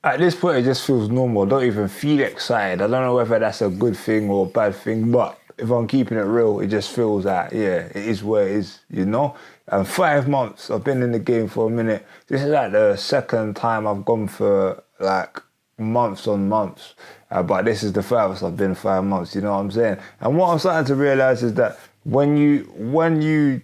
At this point, it just feels normal. I don't even feel excited. I don't know whether that's a good thing or a bad thing, but if I'm keeping it real, it just feels like, yeah, it is what it is, you know? And 5 months, I've been in the game for a minute. This is like the second time I've gone for like months on months. But this is the furthest I've been 5 months, you know what I'm saying? And what I'm starting to realize is that when you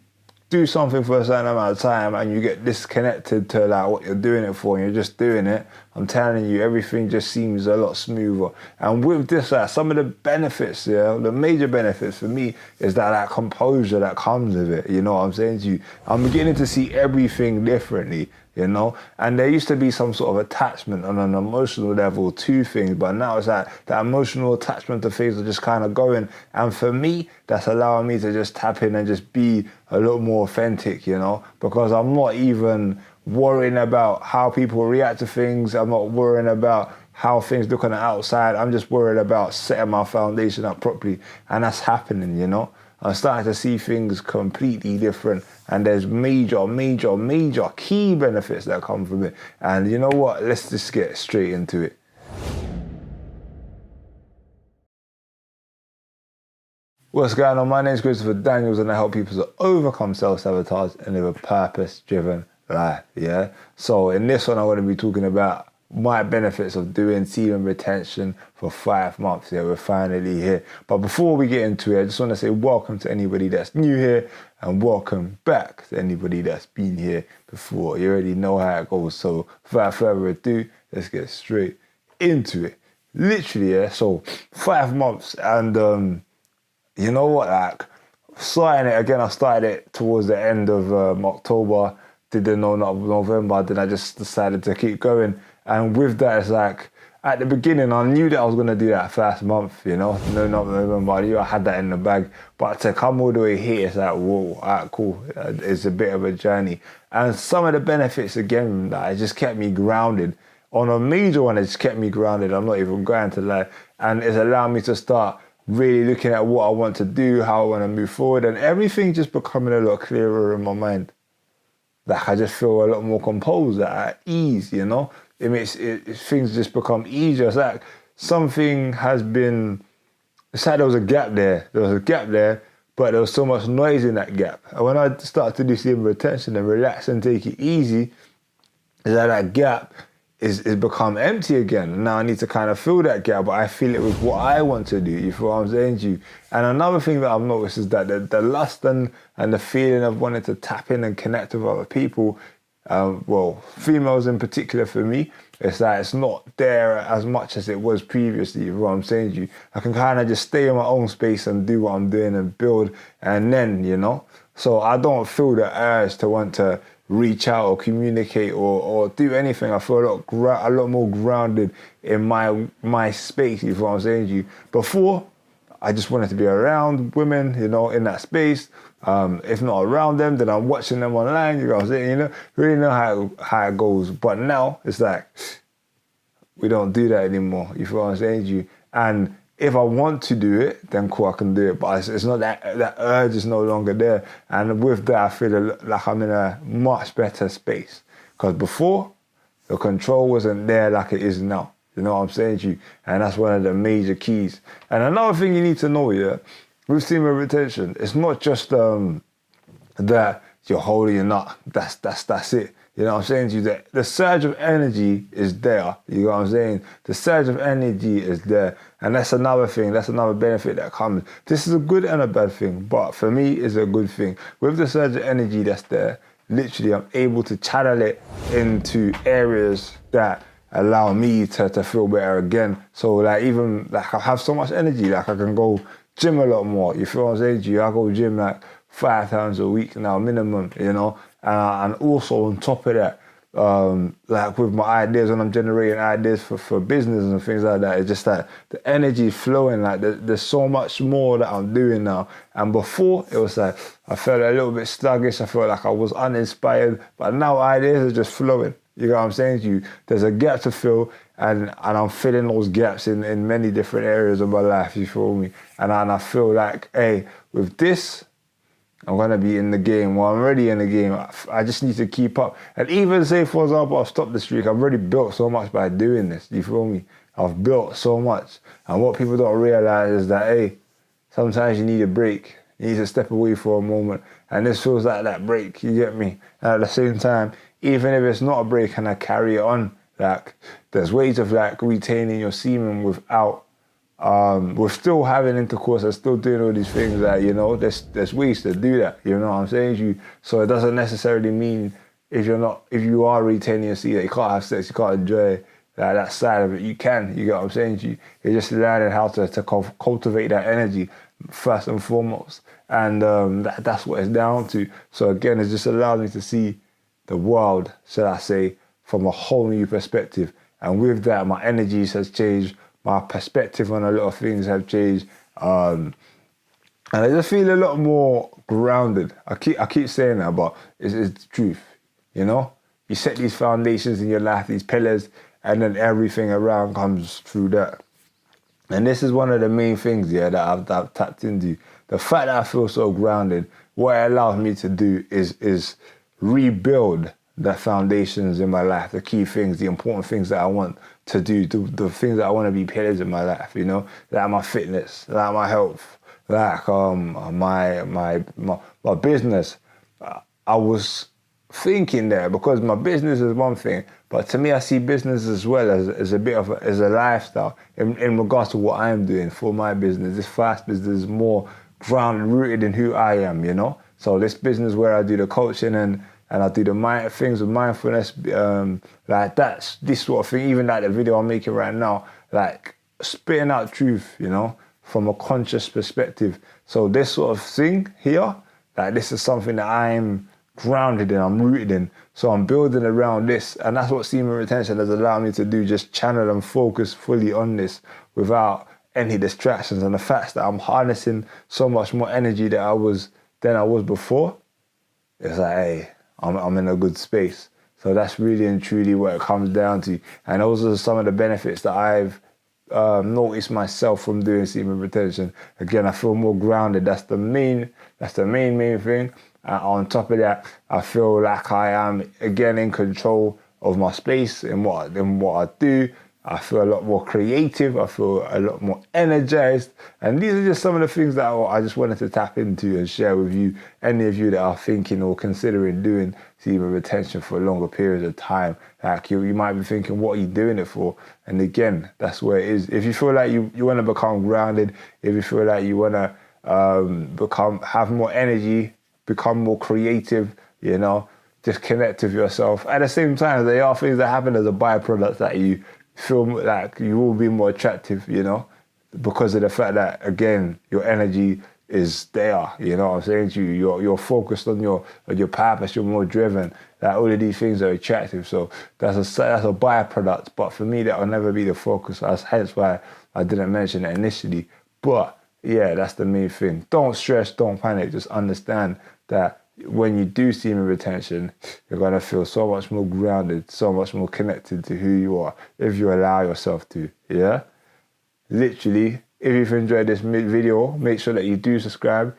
do something for a certain amount of time and you get disconnected to like what you're doing it for and you're just doing it, I'm telling you, everything just seems a lot smoother. And with this, like, some of the benefits, yeah, the major benefits for me is that composure that comes with it, you know what I'm saying to you? I'm beginning to see everything differently, you know? And there used to be some sort of attachment on an emotional level to things, but now it's like that emotional attachment to things are just kind of going. And for me, that's allowing me to just tap in and just be a little more authentic, you know? Because I'm not even worrying about how people react to things. I'm not worrying about how things look on the outside. I'm just worried about setting my foundation up properly. And that's happening, you know? I'm starting to see things completely different, and there's major, major, major key benefits that come from it. And you know what? Let's just get straight into it. What's going on? My name is Christopher Daniels, and I help people to overcome self-sabotage and live a purpose-driven life, yeah? So in this one, I'm going to be talking about my benefits of doing semen retention for 5 months. Yeah, we're finally here. But before we get into it, I just want to say welcome to anybody that's new here and welcome back to anybody that's been here before. You already know how it goes. So without further ado, let's get straight into it. Literally, yeah, so 5 months and you know what, like, starting it again, I started it towards the end of October, did the November, then I just decided to keep going. And with that, it's like, at the beginning, I knew that I was going to do that first month, you know, no, not November, I knew I had that in the bag. But to come all the way here, it's like, whoa, all right, cool. It's a bit of a journey. And some of the benefits, again, that it just kept me grounded. On a major one, it just kept me grounded. I'm not even going to lie. And it's allowed me to start really looking at what I want to do, how I want to move forward, and everything just becoming a lot clearer in my mind. Like, I just feel a lot more composed, at ease, you know? It makes things just become easier. It's like something has been, it's like there was a gap there. There was a gap there, but there was so much noise in that gap. And when I start to do semen retention and relax and take it easy, it's like that gap is become empty again. And now I need to kind of fill that gap, but I fill it with what I want to do. You feel what I'm saying to you? And another thing that I've noticed is that the lust and the feeling of wanting to tap in and connect with other people, well, females in particular for me, it's like it's not there as much as it was previously. You know what I'm saying to you? I can kind of just stay in my own space and do what I'm doing and build, and then, you know? So I don't feel the urge to want to reach out or communicate or do anything. I feel a lot more grounded in my space, you know what I'm saying to you? Before, I just wanted to be around women, you know, in that space. If not around them, then I'm watching them online, you know what I'm saying? You know, really know how it goes. But now it's like, we don't do that anymore, you feel what I'm saying to you? And if I want to do it, then cool, I can do it. But it's not that urge is no longer there. And with that, I feel like I'm in a much better space. Because before, the control wasn't there like it is now. You know what I'm saying to you? And that's one of the major keys. And another thing you need to know, yeah, with semen retention, it's not just that you're holding your nut. That's it. You know what I'm saying to you? That the surge of energy is there. You know what I'm saying? The surge of energy is there. And that's another thing. That's another benefit that comes. This is a good and a bad thing. But for me, it's a good thing. With the surge of energy that's there, literally, I'm able to channel it into areas that allow me to feel better again. So, like, even, like, I have so much energy. Like, I can go gym a lot more. You feel what I'm saying to you? I go gym, like, 5 times a week now, minimum, you know? And also on top of that, like with my ideas, when I'm generating ideas for business and things like that, it's just that the energy is flowing. Like there's so much more that I'm doing now. And before, it was like, I felt a little bit sluggish. I felt like I was uninspired. But now ideas are just flowing. You know what I'm saying to you? There's a gap to fill, and I'm filling those gaps in many different areas of my life, you feel me? And I feel like, hey, with this, I'm going to be in the game. Well, I'm already in the game. I just need to keep up. And even say, for example, I've stopped the streak. I've already built so much by doing this. You feel me? I've built so much. And what people don't realize is that, hey, sometimes you need a break. You need to step away for a moment. And this feels like that break. You get me? And at the same time, even if it's not a break and I carry it on, like, there's ways of like retaining your semen without we're still having intercourse and still doing all these things that, you know, there's ways to do that, you know what I'm saying? So it doesn't necessarily mean if you are retaining your seed that you can't have sex, you can't enjoy that side of it. You can, you get what I'm saying? You're just learning how to cultivate that energy first and foremost. And that's what it's down to. So again, it just allows me to see the world, should I say, from a whole new perspective. And with that, my energies has changed. My perspective on a lot of things have changed, and I just feel a lot more grounded. I keep saying that, but it's the truth. You know, you set these foundations in your life, these pillars, and then everything around comes through that. And this is one of the main things, yeah, that I've tapped into. The fact that I feel so grounded, what it allows me to do is rebuild the foundations in my life, the key things, the important things that I want to do, the things that I want to be pillars in my life, you know, like my fitness, like my health, like my business. I was thinking there because my business is one thing, but to me I see business as well as a bit of as a lifestyle in regards to what I'm doing for my business. This fast business is more grounded, rooted in who I am, you know. So this business where I do the coaching and I do the things with mindfulness, like that's this sort of thing. Even like the video I'm making right now, like spitting out truth, you know, from a conscious perspective. So this sort of thing here, like this is something that I'm grounded in, I'm rooted in. So I'm building around this, and that's what semen retention has allowed me to do. Just channel and focus fully on this without any distractions. And the fact that I'm harnessing so much more energy than I was before, it's like, hey, I'm in a good space. So that's really and truly what it comes down to. And those are some of the benefits that I've noticed myself from doing semen retention. Again, I feel more grounded. That's the main thing. On top of that, I feel like I am again in control of my space in what I do. I feel a lot more creative. I feel a lot more energized. And these are just some of the things that I just wanted to tap into and share with you. Any of you that are thinking or considering doing semen retention for longer periods of time, like you might be thinking, what are you doing it for? And again, that's where it is. If you feel like you want to become grounded, if you feel like you want to have more energy, become more creative, you know, just connect with yourself. At the same time, there are things that happen as a byproduct that you feel like you will be more attractive, you know, because of the fact that, again, your energy is there, you know what I'm saying to you. You're focused on your purpose, you're more driven. Like all of these things are attractive. So that's a byproduct. But for me, that will never be the focus. That's hence why I didn't mention it initially. But yeah, that's the main thing. Don't stress, don't panic. Just understand that when you do semen retention, you're going to feel so much more grounded, so much more connected to who you are if you allow yourself to, yeah? Literally, if you've enjoyed this video, make sure that you do subscribe,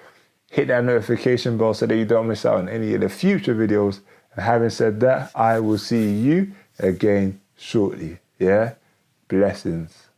hit that notification bell so that you don't miss out on any of the future videos. And having said that, I will see you again shortly, yeah? Blessings.